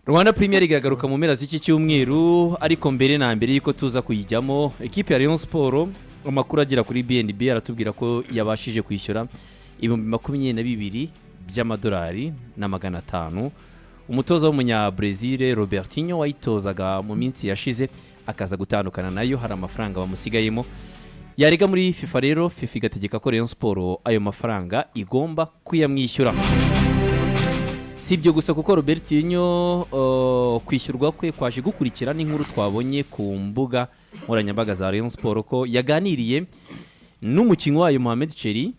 Rwanda Premier League agaruka mu mpera z'iki cyumweru ariko mbere na mbere yuko tuza kuyijyamo equipe ya Rayon Sport amakuru agira kuri BNB aratubwira ko yabashije kwishyura ibihumbi 22 by'amadolari na 500 umutoza w'umunya Brazil Robertinho wayitozaga mu minsi yashize akaza gutandukana nayo hari amafaranga bamusigayemo yarega muri FIFA rero FIFA igategeka ko Rayon Sport ayo mafaranga igomba kuyamwishyura. Sibyo gusa kuko Robertinho kwishyurwa kwe kwaje gukurikira n'inkuru twabonye ku mbuga nkoranyambaga za Rayon Sport ko yaganiriye n'umukinnyi wayo Mohamed Cheri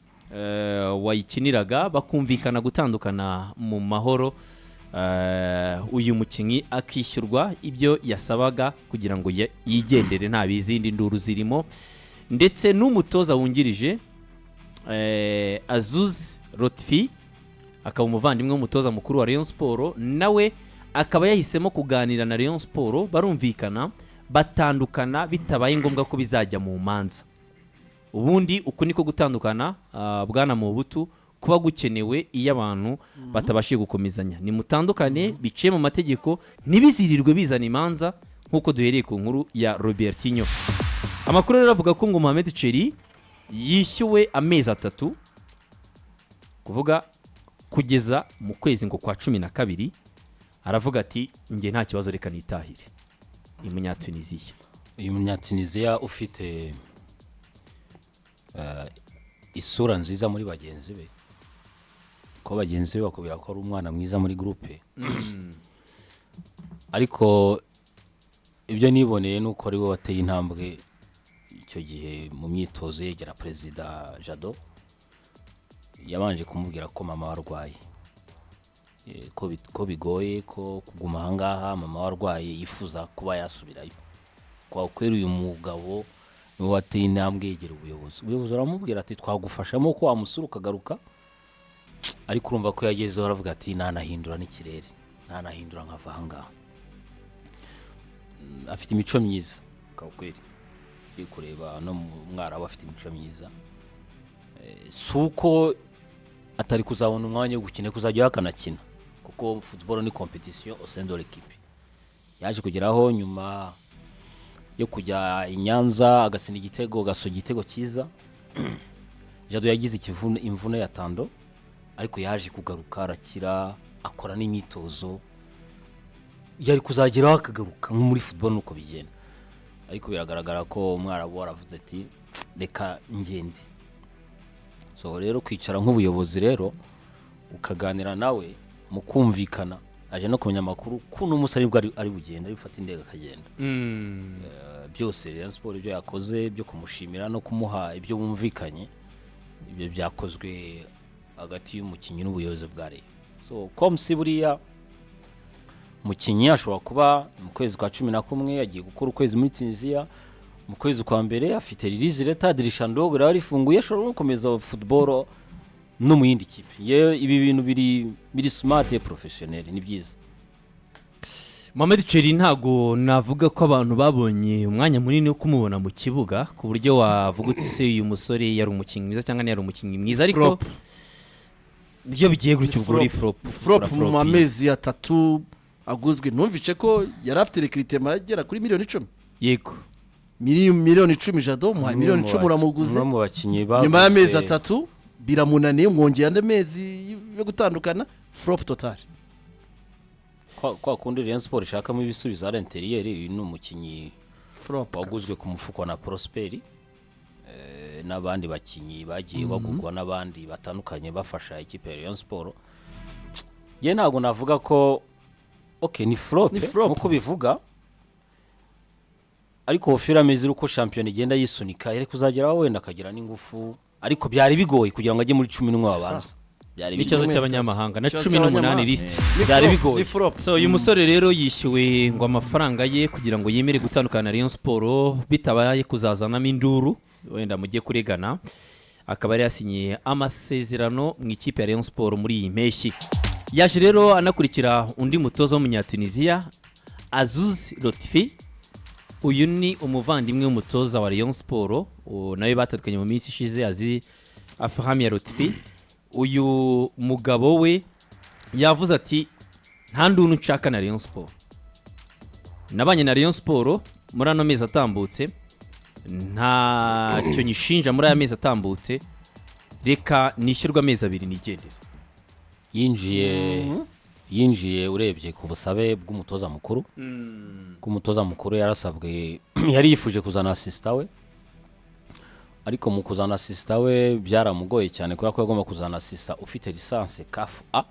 wayikiniraga bakumvikana gutandukana mu mahoro uyu mukinnyi akishyurwa ibyo yasabaga kugira ngo yigendere nta bizindi nduru zirimo ndetse n'umutoza wungirije Azuz Rotfi akaba umuvandimwe w'umutoza mukuru wa Rayon Sport nawe akaba yahisemo kuganira na Rayon Sport barumvikana batandukana bitabaye ngombwa ko bizajya mu manza. Ubundi uko niko gutandukana bwana mu butu kuba gukenewe iyo abantu batabashije gukomezanya ni mutandukane biciye mu mategeko nibizirirwe bizana imanza nkuko duhereye ku nkuru ya Robertinho. Amakuru rero avuga ko ngo Mohamed Cheri yishyuwe amezi 3 kuvuga kugeza mu kwezi ngo kwa 12 aravuga ati nge nta kibazo reka nitahire Umunyatunisia. Uyu Munyatunisia ufite isura nziza muri bagenzi be ko bagenzi be bakubira ko ari umwana mwiza muri groupe ariko ibyo niboneye nuko ari we wateye intambwe icyo gihe mu myitozo yegera Perezida Jado yabanje kumubwira ko mama warwaye ko bigoye ko kuguma hangaha mama warwaye yifuza kuba yasubirayo kwa kwera uyu mugabo niwe wateye intambwe yegera ubuyobozi aramubwira ati twagufashamo ko wamusura ukagaruka ariko urumva ko yagezeho aravuga ati nanahindura n'ikirere nanahindura nkava hangaha afite imico myiza kakweri kureba no mwara bafite imico myiza suko atari kuzabona umwanya wo gukina kuzajya yakanakina kuko football ni competition au sein de l'équipe yaje kugeraho nyuma yo kujya inyanza agasina igitego gaso igitego cyiza Jado yagize imvune ya tando ariko yaje kugaruka arakira akora n'imyitozo yari kuzageraho akagaruka nko muri football nuko bigenda ariko biragaragara ko umwarabu waravuze ati reka ngende. So rero kwicara nk'ubuyobozi rero ukaganira nawe mukumvikana aje no kumenya makuru kuno umusari bwo ari bugenda bifata indega akagenda byose Rayon Sport ibyo yakoze byo kumushimira no kumuha ibyo bumvikanye ibyo byakozwe hagati y'umukinnyi n'ubuyobozi bwa Rayon. So comme si buriya mukinnyi ashobora kuba mu kwezi kwa 11 yagiye gukora ukwezi muri Tunisia mu kwezi kwa mbere afite release leta dirisha ndogo rari funguye ashobora gukomeza football no mu yindi kipe ibi bintu biri smart et professionnel ni byiza. Mohamed Cheri ntago navuga ko abantu babonye umwanya munini wo kumubona mu kibuga ku buryo wavuga uti se uyu musore yari umukinnyi mwiza cyangwa yari umukinnyi mwiza ariko byo bigiye gutyo ubwo uri flop mu amezi 3 aguzwe numvice ko yari afite recrutement yagera kuri miliyoni 10 yego miliyoni 10 Jado mu miliyoni 10 uramuguze nyuma y'amezi 3 biramunaniye mwongeye ande mezi yo gutandukana flop total kwa kundi Rayon Sport ishakamo ibisubizo à l'intérieur uyu umukinyi flop waguzwe ku mufuko na Prosperi n'abandi bakinyi bagiye bagugwa n'abandi batandukanye bafasha ikipe ya Rayon Sport ye ntago navuga ko okay ni flop nkuko bivuga ariko ofira mezira uko champion igenda yisunika yari kuzagera wenda akagira n'ingufu ariko byari bigoye kugira ngo ajye muri 11 abanza byari bikizo cy'abanyamahanga na 18 list byari bigoye. So uyu musore rero yishyuwe ngo amafaranga ye kugira ngo yemere gutandukana na Rayon Sport bitabaye kuzazana minduru wenda mujye kuregana akaba yari yasinyiye amasezerano mu ikipe ya Rayon Sport muri iyi mpeshyi. Yaje rero anakurikira undi mutozo w'Umunyatunisia Azuz Rotfi uyu ni umuvandimwe w'umutoza wa Rayon Sport nawe batandukanye mu minsi ishize azi Afahami ya Rotfi. Uyu mugabo we yavuze ati nta ndunu nshaka na Rayon Sport. Nabanye na Rayon Sport muri ano mezi atambutse, nta cyo nyishinja muri aya mezi atambutse, reka nishyurwa amezi abiri nigendera. Yinjiye urebye ku busabe bw'umutoza mukuru. K'umutoza mukuru yarasabwe yari yifuje kuzana assistant we, ariko mu kuzana assistant we byaramugoye cyane kubera ko yagomba kuzana assistant ufite licence CAF A.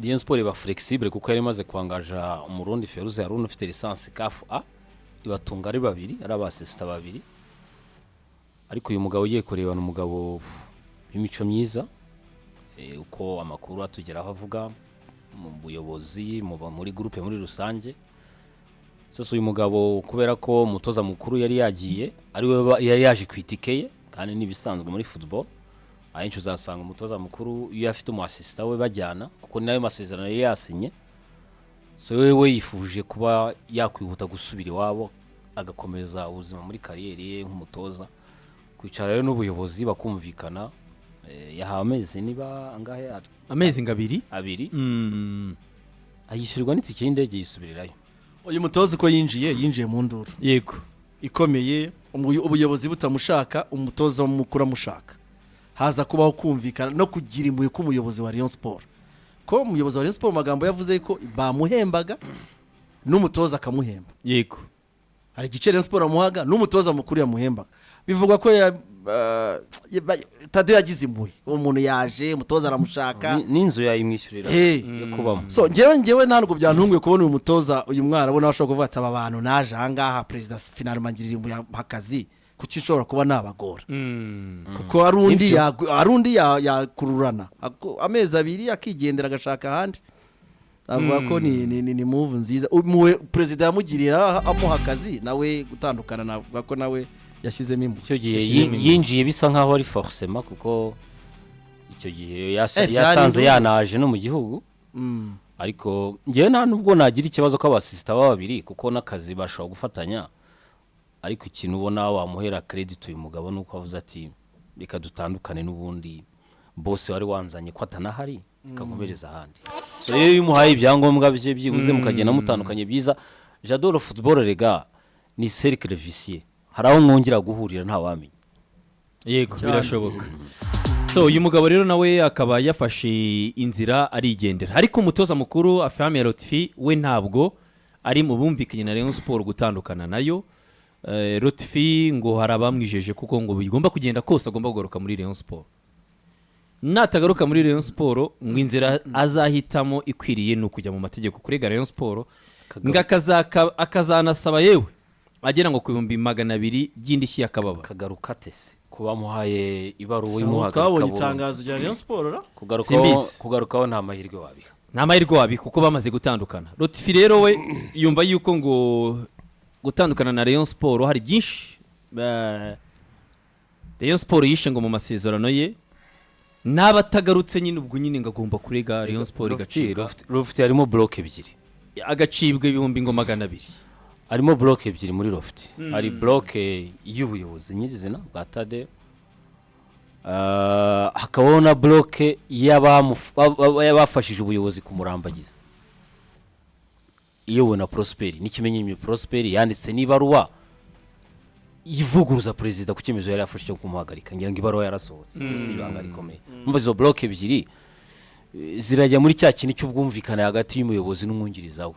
Rayon Sport iba flexible kuko yari imaze kwangaja umurundi Feruze Haruna ufite licence CAF A, ibatunga ari babiri, ari abasista babiri. Ariko uyu mugabo ugiye kurebana umugabo w'imico myiza, uko amakuru atugeraho avuga mu buyobozi muri groupe muri rusange. Sose uyu mugabo kubera ko umutoza mukuru yari yagiye, ari we yari yaje kwitikeye kandi nibisanzwe muri football. Ahenshi uzasanga umutoza mukuru iyo afite umu assistant we bajyana kuko nayo masezerano yari yasinye. So wewe yifuje kuba yakwihuta gusubira iwabo agakomeza ubuzima muri kariyeri ye nk'umutoza. Kwicara rero n'ubuyobozi bakumvikana, yahawe amezi niba angahe, amezi ngabiri abiri, ayishyurwa n'itike y'indege yisubirirayo. Uyu mutoza ko yinjiye mu nduru yego ikomeye, ubuyobozi butamushaka, umutoza mukuru amushaka, haza kubaho kumvikana no kugira impuhwe k'umuyobozi wa Rayon Sport. Ko umuyobozi wa Rayon Sport magambo yavuze ko bamuhembaga n'umutoza akamuhemba. Yego, hari igice Rayon Sport amuhaga n'umutoza mukuru yamuhembaga. Bivugwa ko Tade yagize impuhwe, umuntu yaje umutoza aramushaka n'inzu yayimwishyurira yo kubamo. So ngewe ntabwo byantunguye kubona uyu mutoza uyu mwana abona ashobora kuvuga ati aba bantu naje ahangaha president final mangirira impuhwe y'akazi kuki ishobora kuba nabagora. Kuko arundi yakururana amezi abiri akigendera agashaka ahandi. Avuga ko ni move nziza president yamugirira amuha akazi nawe gutandukana navuga ko nawe yashyizemo imbu. Icyo gihe yinjiye bisa nkaho ari forcément kuko icyo gihe yasanze yanaje no mu gihugu. Ariko ngewe nta nubwo nagira ikibazo ko abasista babiri kuko nakazi bashobora gufatanya. Ariko ikintu ubona wamuhera credit uyu mugabo nuko avuze ati reka dutandukane n'ubundi boss wari wanzanye ko atanahari kamubereza ahandi. So iyo yumuhaye ibyangombwa bye byibuze mukagenda mutandukanye byiza. J'adore football rega ni cercle vicieux, haraho mwongera guhurira nta wamenye. Yego birashoboka. So uyu mugabo rero nawe akaba yafashe inzira arigendera, ariko umutoza mukuru Afame Lotfi we ntabwo ari mu bumvikanye na Rayon Sport gutandukana nayo. Lotfi ngo harabamwijeje kuko ngo bigomba kugenda kose agomba kugaruka muri Rayon Sport. Natagaruka muri Rayon Sport ngo inzira azahitamo ikwiriye no kujya mu mategeko kurega Rayon Sport, akazanasaba yewe agera ngo ku 200 by'indishyi yakababa. Kagaruka tese kuba muhaye ibaruwe muhaga kabonye itangazo rya Rayon Sport kugarukaho nta mahirwe wabiha. Nta mahirwe wabiha kuko bamaze gutandukana. Lotfi rero we yumva yuko ngo gutandukana na Rayon Sport hari byinshi Rayon Sport yishe ngo mu masezerano ye n'abatagarutse nyine ubwo nyine ngagomba kurega Rayon Sport igacibwa. Lofti harimo block ebyiri, agacibwa 200,000. Harimo block ebyiri muri Lofti. Hari block y'ubuyobozi nyirizina bwa Tade, hakabaho na block y'abafashije ubuyobozi kumurambagiza. Iyo wona Prosper n'ikimenyimye Prosper yanditse nibaruwa yivuguruza president ku cyemezo yari afashe cyo kumuhagarika, ngira ngo ibaruwa yarasohotse usibanga rikomeye. Umva izo block ebyiri zirajya muri cya kintu cy'ubwumvikana hagati y'umuyobozi n'umwungiriza we.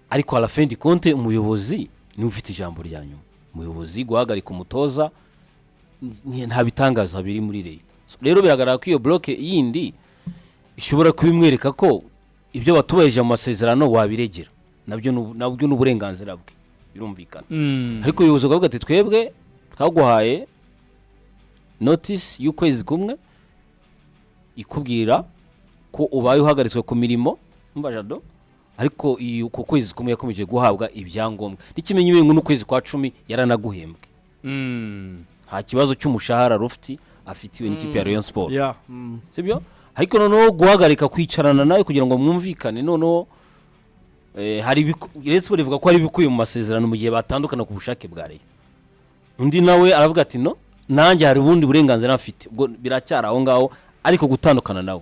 Ariko à la fin du compte umuyobozi ni ufite ijambo rya nyuma. Umuyobozi guhagarika umutoza nta bitangaza biri muri Rayon. Rero biragaragara ko iyo block yindi ishobora kubimwereka ko ibyo batubayeje mu masezerano wabiregera. Nabyo n'uburenganzira bwe birumvikana. Ariko uyobozi ukavuga ati twebwe twaguhaye notice y'ukwezi kumwe ikubwira ko ubaye uhagaritswe ku mirimo mbajado, ariko uko kwezi kumwe yakomeje guhabwa ibyangombwa n'ikimenyi ibintu n'ukwezi kwa 10 yaranaguhembwe. Nta kibazo cy'umushahara Lofti afitiwe n'ikipe ya Rayon Sport. Sibyo? Ariko noneho guhagarika kwicarana nawe kugira ngo mwumvikane noneho hari Rayon Sport ivuga ko ari bikuye mu masezerano mu gihe batandukana ku bushake bwa Rayon. Undi nawe aravuga ati no nanjye hari ubundi burenganzira afite ubwo biracyara aho ngaho, ariko gutandukana nawe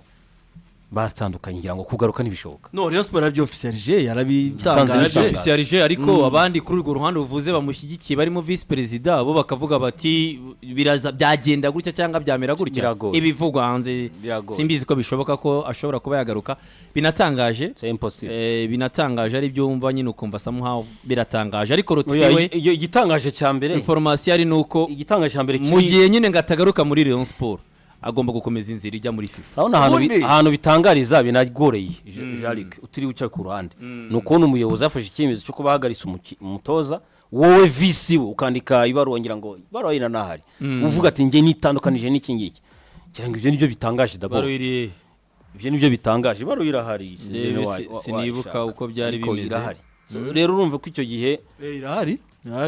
batandukanye ngira ngo kugaruka ntibishoboka. No Rayon Sport yabyo officialije yarabitangaje officialije ariko abandi kuri urwo ruhande uvuze bamushyigikiye barimo vice president bo bakavuga bati biraza byagenda gutya cyangwa byamera gutya ibivugwa hanze simbizi ko bishoboka ko ashobora kuba yagaruka binatangaje c'est impossible binatangaje ari byo wumva nyine ukumva somehow biratangaje ariko Rotfiwe igitangaje cyambere information ari nuko igitangaje cyambere mu gihe nyine ngatagaruka muri Rayon Sport agomba gukomeza inzira ijya muri FIFA. Ahantu bitangariza binagoreye Jalik utiri uca ku ruhande. Nuko umuyobozi afashe icyemezo cyo kubahagaritsa umutoza wowe visi ukandika ibaruwa ngira ngo ibaruwa ina nahari. Uvuga ati nge nitandukanije n'iki ngiki. Kira ngo ibyo nibyo bitangaje d'abord. Ibyo nibyo bitangaje ibaruwa irahari. Sinibuka uko byari bimeze. Rero urumva ko icyo gihe irahari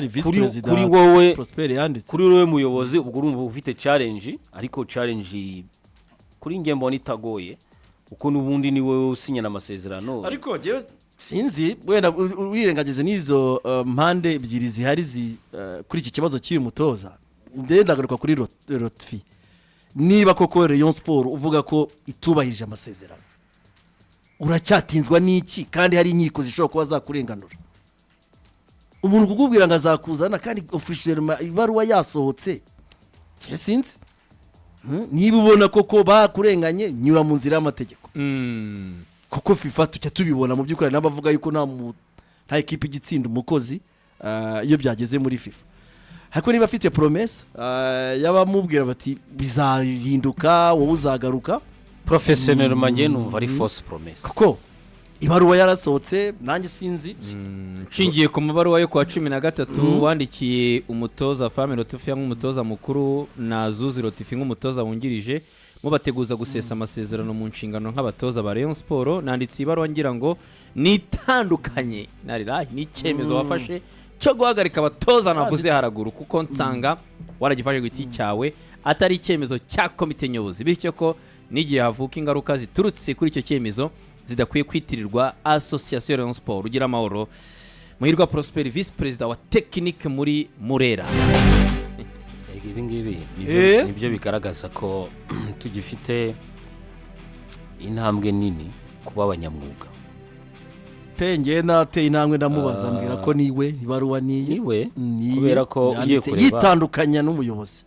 vice president kuri wowe Prosper yanditse kuri wowe muyobozi ubwo urumva ufite challenge ariko challenge kuri nge mbona itagoye uko nubundi ni wowe usinya n'amasezerano ariko jewe sinzi wenda wirengagize nizo mpande ebyiri zihari kuri iki kibazo cy'uyu mutoza ndagaruka kuri Rotfi niba koko Rayon Sport uvuga ko itubahirije amasezerano uracyatinzwa n'iki kandi hari inkiko zishobora kuba zakurenganura umuntu kukubwira ngo azakuzana kandi officiellement ibaruwa yasohotse sinzi niba ubona koko bakurenganye nyura mu nzira y'amategeko kuko FIFA tujya tubibona mu by'ukuri n'abavuga yuko nta equipe igitsinda umukozi iyo byageze muri FIFA ariko niba afite promesse yabamubwira bati bizahinduka wowe uzagaruka professionnellement nge numva ari fausse promesse kuko ibaruwa yarasohotse nanjye sinzi nshingiye ku mabaruwa yo kwa 13 wandikiye umutoza Fame Rotfiwe nk'umutoza mukuru na Zuzi Rotfiwe nk'umutoza wungirije mu bateguza gusesa amasezerano mu nshingano nk'abatoza ba Rayon Sport nanditse ibaruwa ngira ngo nitandukanye ni icyemezo wafashe cyo guhagarika abatoza navuze haraguru kuko nsanga waragifashe giti cyawe atari icyemezo cya komite nyobozi bityo ko n'igihe havuka ingaruka ziturutse kuri icyo cyemezo zidakwiye kwitirirwa Association Rayon Sport ugira amahoro muhirwa Prosper vice president wa technique muri Murera. Ibi ngibi nibyo bigaragaza ko tugifite intambwe nini kuba abanyamwuga penge nateye intambwe ndamubaza mbwira ko niwe ibaruwa niwe kubera ko ugiye kureba yitandukanya n'umuyobozi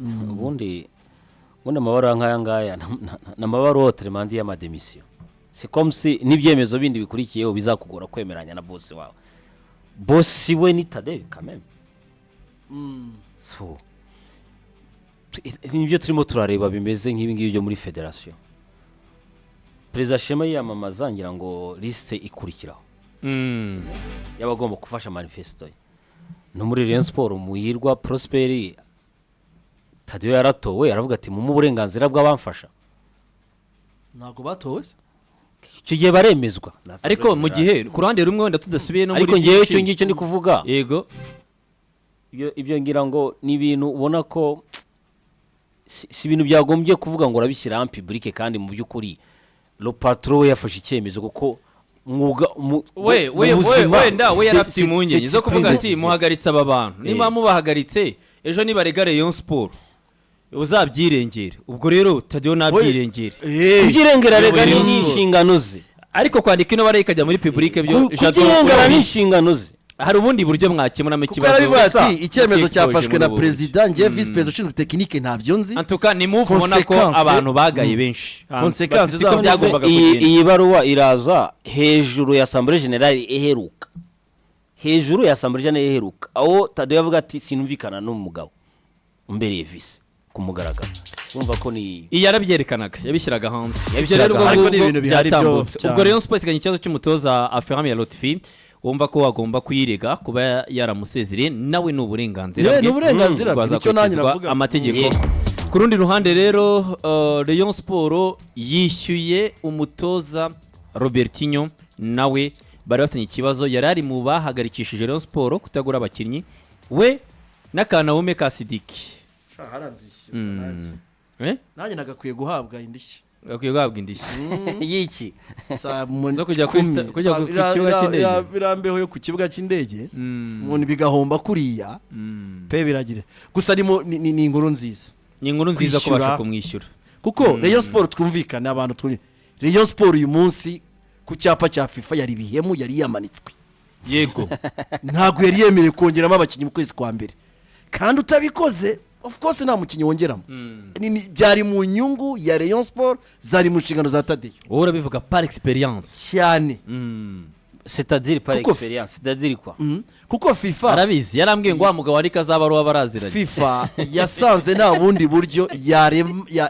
ubundi amabara nk'aya ngaya n'amabara autrement y'amademission c'est comme si n'ibyemezo bindi bikurikiyeho bizakugora kwemeranya na boss wawe boss we ni Tade quand même so nibyo turimo turareba bimeze nk'ibi ngibi byo muri federation Perezida Shema yamamaza ngira ngo liste ikurikiraho yabagomba gufasha manifesto no muri Rayon Sport muhirwa Prosper Tade yaratowe aravuga ati mu burenganzira bw'abamfasha ntago batowe icyo gihe baremezwa ariko mu gihe ku ruhande rumwe wenda tudasubiye no muri ariko ngewe icyo ngicyo ndi kuvuga yego ibyo ngira ngo ni ibintu ubona ko si ibintu byagombye kuvuga ngo urabishyira en public kandi mu by'ukuri le patron we yafashe icyemezo kuko mwuga wenda we yarafite impungenge zo kuvuga ati muhagaritse aba bantu niba mubahagaritse ejo nibarega Rayon Sport uzabyirengera ubwo rero Tadeo nabyirengera kubyirengera rega ni inshingano ze ariko kwandika ino bare ikajya muri public byo kubyirengera ni inshingano ze hari ubundi buryo mwakemura mu kibazo kuko ati icyemezo cyafashwe na president ngiye vice president ushinzwe technique ntabyo nzi antuka ni move ubona ko abantu bagaye benshi consequences zako byagombaga kugenda iyi baruwa iraza hejuru ya Assemblée Générale iheruka hejuru ya Assemblée Générale iheruka aho Tadeo yavuga ati sinumvikana n'umugabo mbere vice kumugaragara umva ko ni yarabyerekanaga yabishyiraga hanze ariko ni ibintu bihari byo ubwo Rayon Sport iganye ikibazo cy'umutoza Aframe ya Rotfiwe wumva ko wagomba kuyirega kuba yaramusezereye nawe n'uburenganzira bwe nicyo nanjye navuga amategeko ku rundi ruhande rero Rayon Sport yishyuye umutoza Robertinho nawe bari bafitanye ikibazo yarari mu bahagarikishije Rayon Sport kutagura abakinnyi we n'akanawume ka Sidiki nanjye nagakwiye guhabwa indishyi gakwiye guhabwa indishyi yiki zo kujya ku kibuga cy'indege birambeho yo ku kibuga cy'indege umuntu bigahomba kuriya pe biragira gusa ni inkuru nziza ni inkuru nziza ko basha kumwishyura kuko Rayon Sport twumvikana abantu Rayon Sport uyu munsi ku cyapa cya FIFA yari bihemu yari yamanitswe yego ntabwo yari yemerewe kongeramo abakinnyi mu kwezi kwa mbere kandi utabikoze of course nta mukinnyi wongeramo byari mu nyungu ya Rayon Sport zari mu nshingano za Tadeyo wowe urabivuga par experience cyane c'est-à-dire par Kuko- experience c'est-à-dire quoi kuko FIFA arabizi yarambwiye ngo wa mugabo ariko azaba ari uwabaraziranye FIFA yasanze nta bundi buryo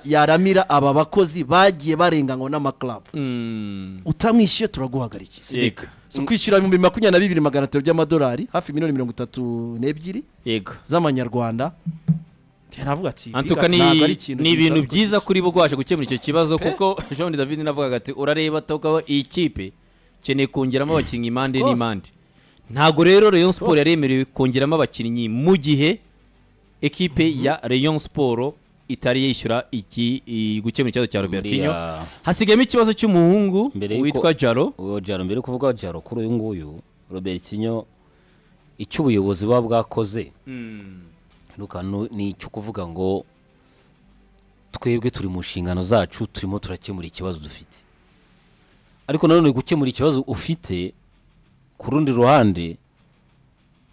yaramira aba bakozi bagiye barenganywa n'amaklabu utamwishyuye turaguhagarika yego so kwishyura ibihumbi 22,200 by'amadolari hafi miliyoni 32 yego z'amanyarwanda yaravuga ati antuka ntabwo ari ikintu ni ibintu gisanzwe byiza kuri bo gwaje gukemura icyo kibazo kuko Jean David navugaga ati urareba toka iyi kipe keneye kongeramo abakinnyi impande n'impande ntago rero Rayon Sport yaremerewe kongeramo abakinnyi mu gihe ekipe ya Rayon Sport itari yishyura iki gukemura ikibazo cya Robertinho hasigayemo ikibazo cy'umuhungu witwa Jaro uwo Jaro mbere kuvuga Jaro kuri uyu nguyu Robertinho icyo ubuyobozi buba bwakoze ni icyo kuvuga ngo twebwe turi mu nshingano zacu turimo turakemura ikibazo dufite ariko nanone gukemura ikibazo ufite ku rundi ruhande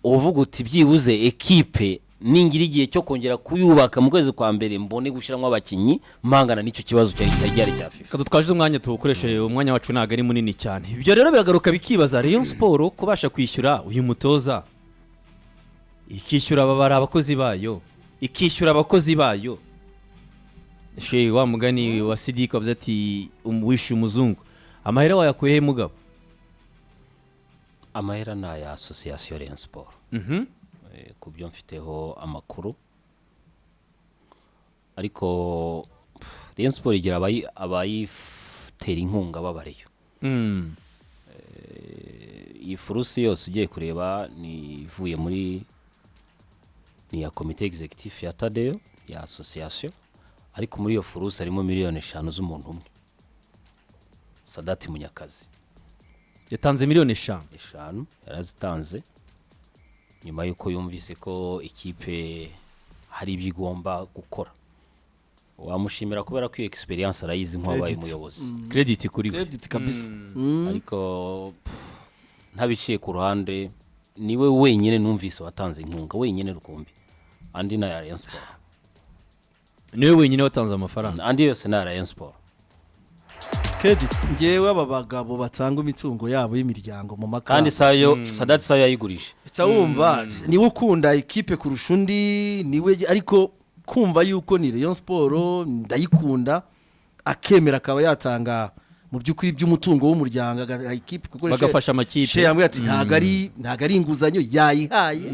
uvuga uti byibuze ekipe ningira igihe cyo kongera kuyubaka mu kwezi kwa mbere mbone gushyiramo abakinnyi mpangana n'icyo kibazo cyari cya FIFA twaje umwanya tuwukoreshe umwanya wacu ntabwo ari munini cyane ibyo rero biragaruka bikibaza Rayon Sport kubasha kwishyura uyu mutoza ikishyura ababara abakozi bayo ikishyura abakozi bayo wa mugani wa Sidika avuze ati wishe umuzungu amahera wayakuye he mugabo amahera ni aya Association Rayon Sport ku byo mfiteho amakuru ariko Rayon Sport igira abayitera inkunga babareyo iyi furusi yose ugiye kureba ni ivuye muri ni ya komite executive ya Tadeyo ya association ariko muri iyo furusi harimo miliyoni 5 z'umuntu umwe Sadati Munyakazi yatanze miliyoni 5 yarazitanze nyuma yuko yumvise ko ikipe hari ibigomba gukora wamushimira kubera ko experience arayizi nk'abaye umuyobozi credit kuri we credit kabisa ariko ntabiciye ku ruhande niwe wenyine numvise watanze inkunga wenyine rukumbi andi na Rayon Sport niwe wenyine watanze amafaranga andi yose na Rayon Sport credit ngewe aba bagabo batanga imitungo yabo y'imiryango mu makamba kandi sayo Sadati sayo yayigurije wumva niwe ukunda ikipe kurusha undi niwe ariko kumva yuko ni Rayon Sport ndayikunda akemera akaba yatanga mu by'ukuri by'umutungo w'umuryango ikipe kuko bagafasha amakipe she yambwiye ati ntago ari inguzanyo yayihaye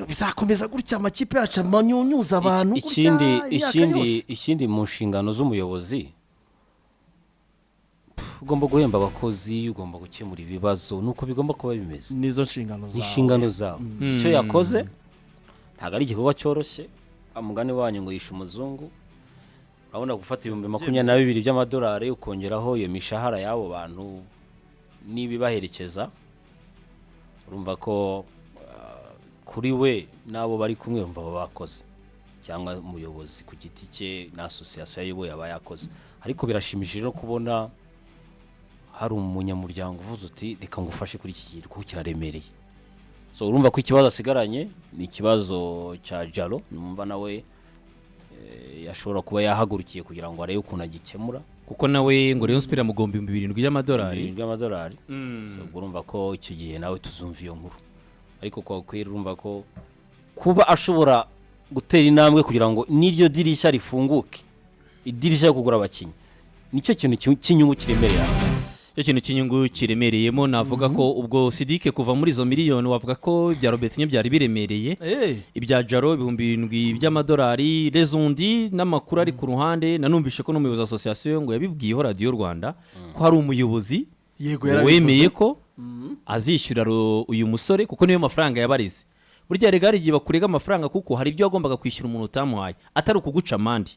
bizakomeza gutya amakipe yacu amanyunyuza abantu ikindi mu nshingano z'umuyobozi ugomba guhemba abakozi ugomba gukemura ibibazo nuko bigomba kuba bimeze nizo nshingano zawe icyo yakoze ntago ari igikorwa cyoroshye amugane wanyu ngo yishe umuzungu urabona gufata 22,000 by'amadolari ukongeraho iyo mishahara y'abo bantu nibibaherekeza urumva ko kuri we nabo bari kumwe umva bakoze cyangwa umuyobozi ku giti cye na association yayoboye abayakoze ariko birashimishije no kubona hari umunyamuryango uvuze uti reka ngufashe kuri iki kintu kuko kiraremereye so urumva ko ikibazo asigaranye ni ikibazo cya Jaro numva nawe yashobora kuba yahagurukiye kugira ngo arebe ukuntu agikemura kuko nawe ngo Rayon Sport amugomba 7,000 by'amadolari so urumva ko icyo gihe nawe tuzumva iyo nkuru ariko kwa kwera urumva ko kuba ashobora gutera intambwe kugira ngo n'iryo dirishya rifunguke idirishya yo kugura abakinnyi nicyo kintu cy'inyungu kiremereye ikintu cy'inyungu kiremereyemo navuga ko ubwo Sidike kuva muri izo miliyoni wavuga ko ibya Robertinho byari biremereye ibya Jaro 7,000 by'amadolari rezondi n'amakuru ari ku ruhande nanumvishe ko n'umuyobozi association ngo yabibwiyeho Radio Rwanda ko hari umuyobozi wemeye ko azishyura uyu musore kuko niyo mafaranga yabarize burya regari giye bakurega amafaranga kuko hari ibyo yagombaga kwishyura umuntu utamuhaye atari ukuguca amandi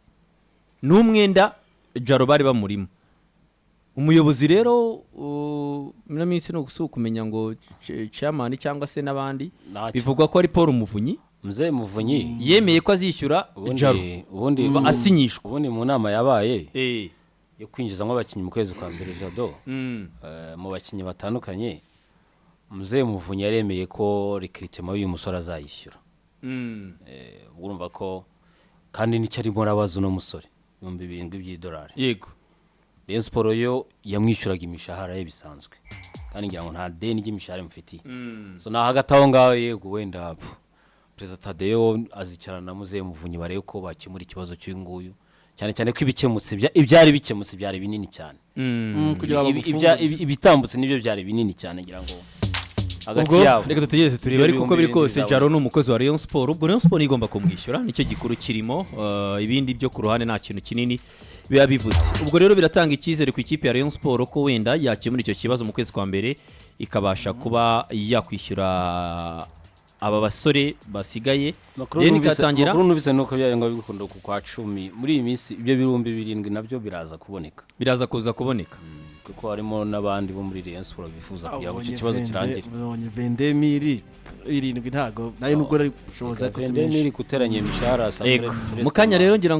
n'umwenda Jaro bari bamurimo umuyobozi rero na minsi no gusuka kumenya ngo chairman cyangwa se nabandi bivugwa ko ari Paul Muvunyi Mzee Muvunyi yemeye ko azishyura Jaro ubundi asinyishwa ubundi mu nama yabaye eh yo kwinjizamo abakinnyi mu kwezi kwa mbere Jado mu bakinnyi batandukanye Mzee Muvunyi yaremeye ko recruitment y'uyu musore azayishyura urumva ko kandi nicyo arimo arabaza uno musore $7,000 yego Rayon Sport yo yamwishyuraga imishahara ye bisanzwe kandi ngira ngo nta deni ry'imishahara mufitiye so na hagati aho ngaho yego wenda Perezida Tadeo azicarana na Mzee Muvunyi barebe ko bakemura ikibazo cy'uyu nguyu cyane cyane ko ibyari bikemutse byari binini cyane kugira ngo ibitambutse nibyo byari binini cyane ngira ngo hagati yabo reka tutegereze turebe ariko uko biri kose Jaro ni umukozi wa Rayon Sport ubwo Rayon Sport igomba kumwishyura nicyo gikuru kirimo ibindi byo ku ruhande nta kintu kinini biba bivuze ubwo rero biratanga icyizere ku ikipe ya Rayon Sport ko wenda yakemura icyo kibazo mu kwezi kwa mbere ikabasha kuba yakwishyura aba basore basigaye deni katangira makuru nubise nuko byayanga bigukunda ku kwa 10 muri iyi minsi ibyo birumbi 7 nabyo biraza kuza kuboneka kuko harimo nabandi bo muri Rayon Sport bifuza kugira ngo icyo kibazo kirangire bonye 20,000 7 ntago nayo nubwo ari bushoboza kusemesha 20,000 kuteranya imishahara mu kanya rero ngira